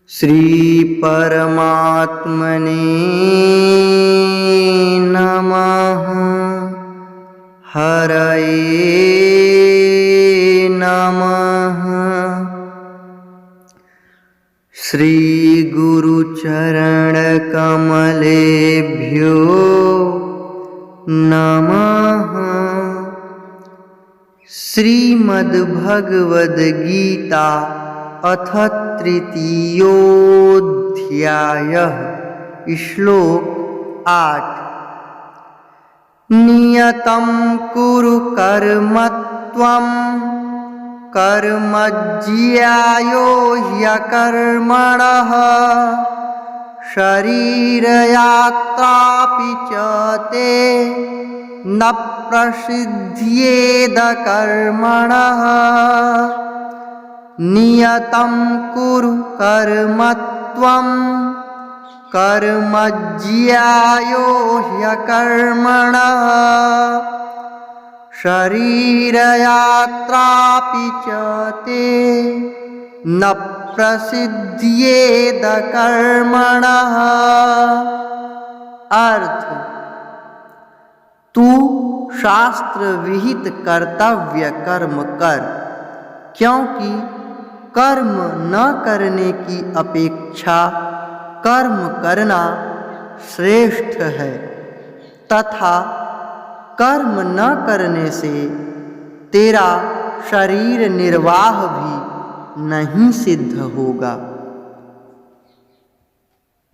श्री परमात्मने नमः। हरये नमः। श्री गुरुचरणकमलेभ्यो नमः। श्रीमद्भगवद्गीता अथ तृतीयोऽध्यायः। श्लोक 8। नियतं कुरु कर्म त्वं कर्म ज्यायो ह्यकर्मणः शरीरयात्रापि च ते न प्रसिद्ध्येद कर्मणः। नियतं कुरु कर्म त्वं कर्म ज्यायो ह्यकर्मणः शरीरयात्रापि च ते न प्रसिद्ध्येद कर्मणः। अर्थ: तू शास्त्र विहित कर्तव्य कर्म कर, क्योंकि कर्म न करने की अपेक्षा कर्म करना श्रेष्ठ है, तथा कर्म न करने से तेरा शरीर निर्वाह भी नहीं सिद्ध होगा।